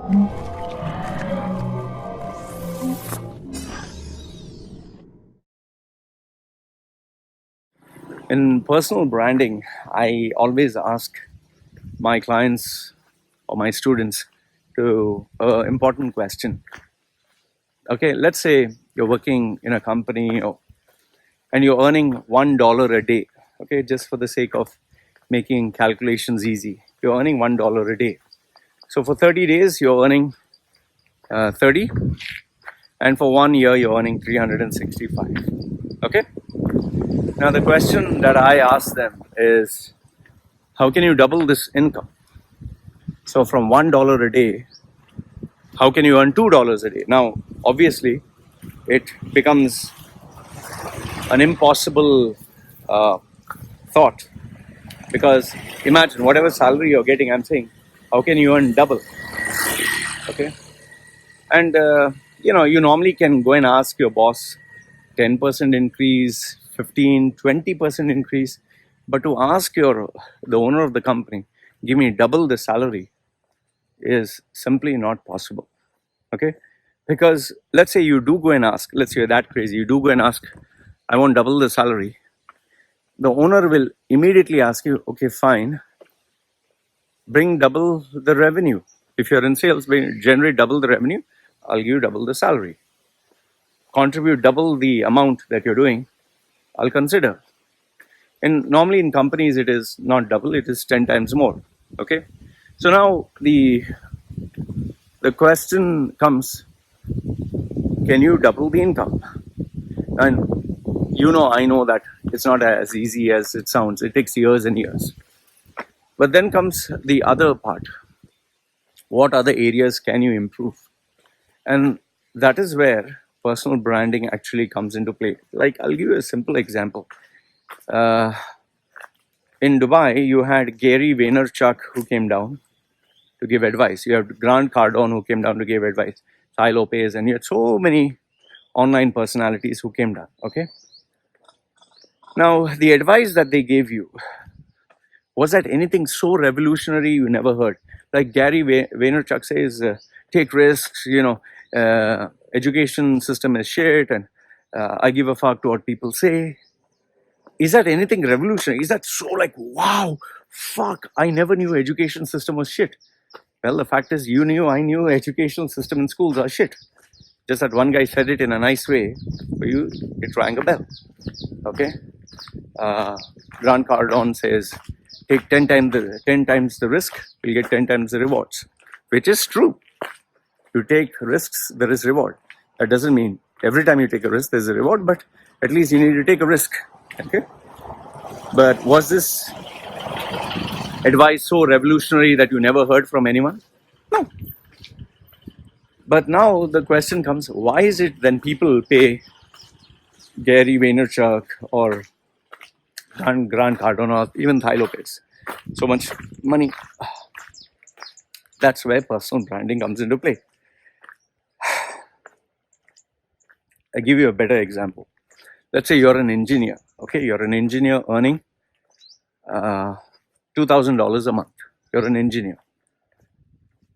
In personal branding, I always ask my clients or my students to important question. Okay, let's say you're working in a company and you're earning $1 a day. Okay, just for the sake of making calculations easy, you're earning $1 a day. So for 30 days, you're earning 30, and for 1 year, you're earning 365. Okay. Now the question that I ask them is, how can you double this income? So from $1 a day, how can you earn $2 a day? Now, obviously, it becomes an impossible thought, because imagine whatever salary you're getting. I'm saying, how can you earn double? Okay, and you normally can go and ask your boss 10% increase, 15, 20% increase, but to ask the owner of the company, give me double the salary, is simply not possible. Okay, because let's say you do go and ask, let's say you're that crazy, you do go and ask, I want double the salary. The owner will immediately ask you, okay, fine, bring double the revenue. If you're in sales, generate double the revenue, I'll give you double the salary. Contribute double the amount that you're doing, I'll consider. And normally in companies, it is not double, it is 10 times more. Okay, so now the question comes, can you double the income? And I know that it's not as easy as it sounds. It takes years and years. But then comes the other part. What other areas can you improve? And that is where personal branding actually comes into play. Like, I'll give you a simple example. In Dubai, you had Gary Vaynerchuk who came down to give advice. You have Grant Cardone who came down to give advice. Tai Lopez, and you had so many online personalities who came down. Okay. Now, the advice that they gave you, was that anything so revolutionary you never heard? Like Gary Vaynerchuk says, take risks, education system is shit, and I give a fuck to what people say. Is that anything revolutionary? Is that so like, wow, fuck, I never knew education system was shit? Well, the fact is, I knew educational system in schools are shit. Just that one guy said it in a nice way, for you, it rang a bell. Okay? Grant Cardone says, take 10 times the risk, you'll get 10 times the rewards, which is true. You take risks, there is reward. That doesn't mean every time you take a risk, there's a reward, but at least you need to take a risk. Okay? But was this advice so revolutionary that you never heard from anyone? No. But now the question comes, why is it then people pay Gary Vaynerchuk or Grant Cardone or even Tai Lopez so much money? That's where personal branding comes into play. I give you a better example. Let's say you're an engineer. Okay, you're an engineer earning $2,000 a month. You're an engineer.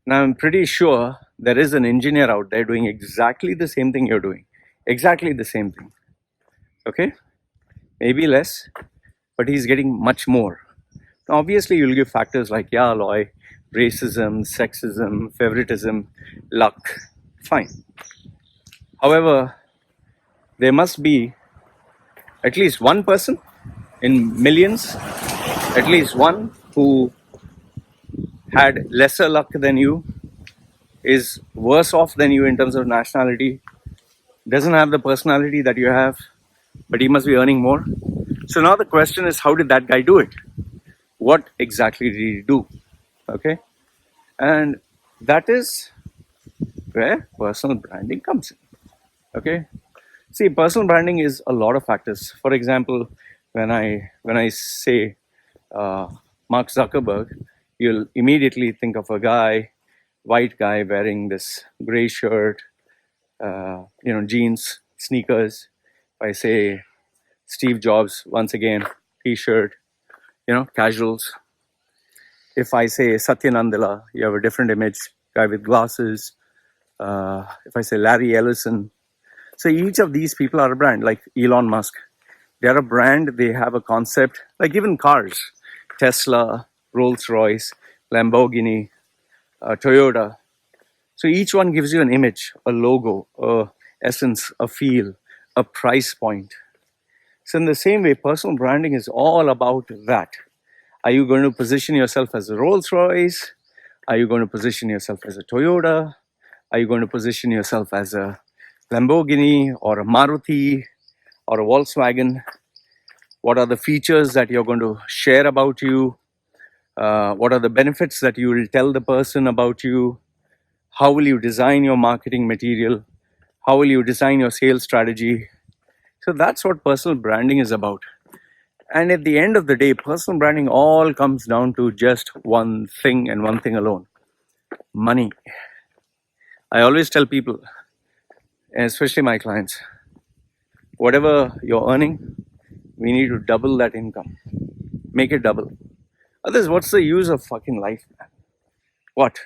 Now, I'm pretty sure there is an engineer out there doing exactly the same thing you're doing. Exactly the same thing. Okay? Maybe less, but he's getting much more. Now, obviously, you'll give factors like, yeah, Loy, racism, sexism, favoritism, luck. Fine. However, there must be at least one person in millions, at least one who had lesser luck than you, is worse off than you in terms of nationality, doesn't have the personality that you have, but he must be earning more. So now the question is, how did that guy do it? What exactly did he do? Okay? And that is where personal branding comes in. Okay? See, personal branding is a lot of factors. For example, when I say Mark Zuckerberg, you'll immediately think of a white guy wearing this gray shirt, jeans, sneakers. If I say Steve Jobs, once again, t-shirt, casuals. If I say Satya Nadella, you have a different image guy with glasses. If I say Larry Ellison, so each of these people are a brand. Like Elon Musk, they are a brand. They have a concept. Like even cars, Tesla, Rolls Royce, Lamborghini, Toyota. So each one gives you an image, a logo, a essence, a feel, a price point. So in the same way, personal branding is all about that. Are you going to position yourself as a Rolls Royce? Are you going to position yourself as a Toyota? Are you going to position yourself as a Lamborghini or a Maruti or a Volkswagen? What are the features that you're going to share about you? What are the benefits that you will tell the person about you? How will you design your marketing material? How will you design your sales strategy? So that's what personal branding is about. And at the end of the day, personal branding all comes down to just one thing and one thing alone: money. I always tell people, especially my clients, whatever you're earning, we need to double that income. Make it double. Otherwise, what's the use of fucking life, man? What?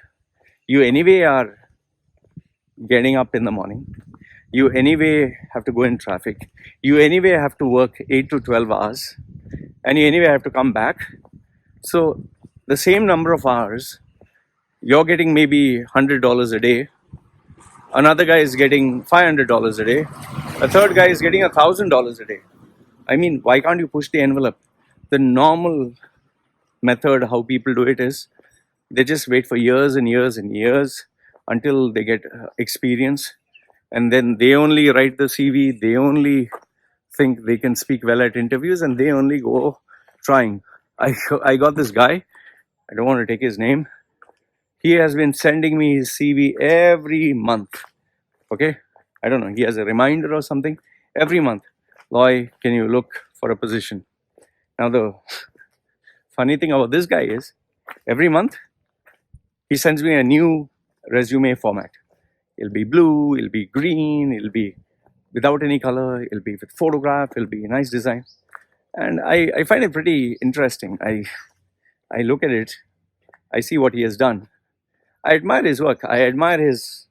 You anyway are getting up in the morning. You anyway have to go in traffic. You anyway have to work 8 to 12 hours. And you anyway have to come back. So the same number of hours, you're getting maybe $100 a day. Another guy is getting $500 a day. A third guy is getting $1,000 a day. I mean, why can't you push the envelope? The normal method, how people do it is, they just wait for years and years and years until they get experience. And then they only write the CV. They only think they can speak well at interviews, and they only go trying. I got this guy. I don't want to take his name. He has been sending me his CV every month. Okay? I don't know. He has a reminder or something. Every month. Loy, can you look for a position? Now, the funny thing about this guy is, every month, he sends me a new resume format. It'll be blue, it'll be green, it'll be without any color, it'll be with photograph, it'll be a nice design. And I find it pretty interesting. I look at it, I see what he has done. I admire his work. I admire his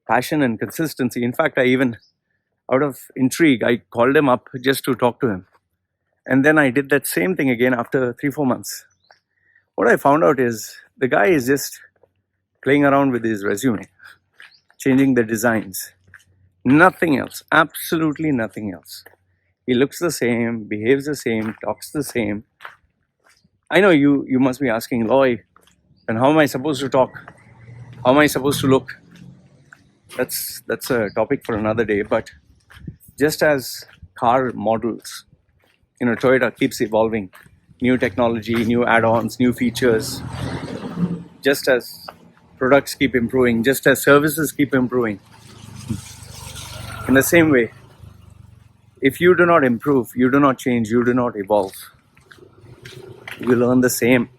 passion and consistency. In fact, I even, out of intrigue, I called him up just to talk to him. And then I did that same thing again after 3-4 months. What I found out is the guy is just playing around with his resume, changing the designs. Nothing else. Absolutely nothing else. He looks the same, behaves the same, talks the same. I know you must be asking, Loy, and how am I supposed to talk? How am I supposed to look? That's a topic for another day. But just as car models, Toyota keeps evolving, new technology, new add-ons, new features. Just as products keep improving, just as services keep improving. In the same way, if you do not improve, you do not change, you do not evolve, you learn the same,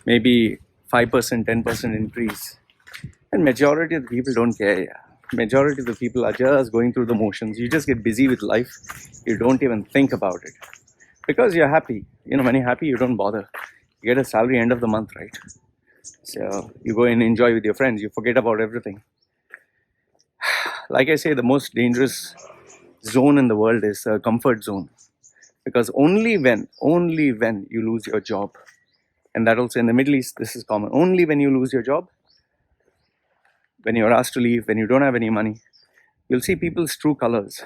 maybe 5%, 10% increase. And majority of the people don't care. Yeah. Majority of the people are just going through the motions. You just get busy with life. You don't even think about it. Because you're happy. When you're happy, you don't bother. You get a salary end of the month, right? So you go and enjoy with your friends. You forget about everything. Like I say, the most dangerous zone in the world is a comfort zone. Because only when you lose your job, and that also in the Middle East, this is common. Only when you lose your job, when you're asked to leave, when you don't have any money, you'll see people's true colors.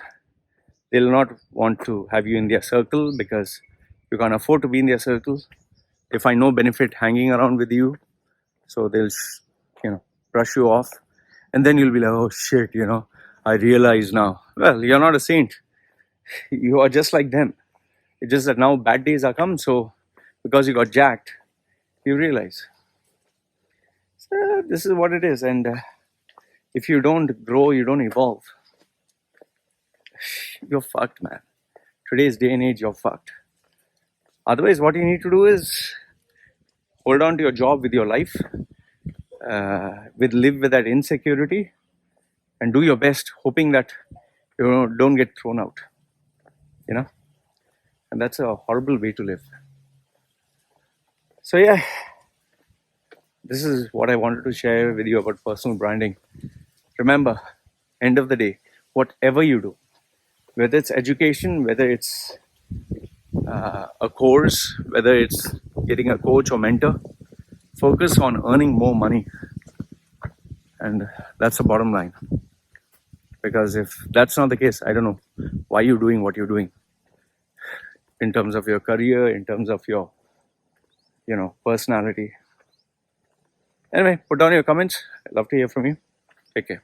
They'll not want to have you in their circle because you can't afford to be in their circle. They find no benefit hanging around with you. So they'll, brush you off. And then you'll be like, oh shit, I realize now. Well, you're not a saint. You are just like them. It's just that now bad days are come. So because you got jacked, you realize. So this is what it is. And if you don't grow, you don't evolve. You're fucked, man. Today's day and age, you're fucked. Otherwise, what you need to do is hold on to your job with your life, live with that insecurity, and do your best, hoping that you don't get thrown out. And that's a horrible way to live. So yeah, this is what I wanted to share with you about personal branding. Remember, end of the day, whatever you do, whether it's education, whether it's a course, whether it's getting a coach or mentor, focus on earning more money. And that's the bottom line. Because if that's not the case, I don't know why you're doing what you're doing in terms of your career, in terms of your, personality. Anyway, put down your comments. I'd love to hear from you. Take care.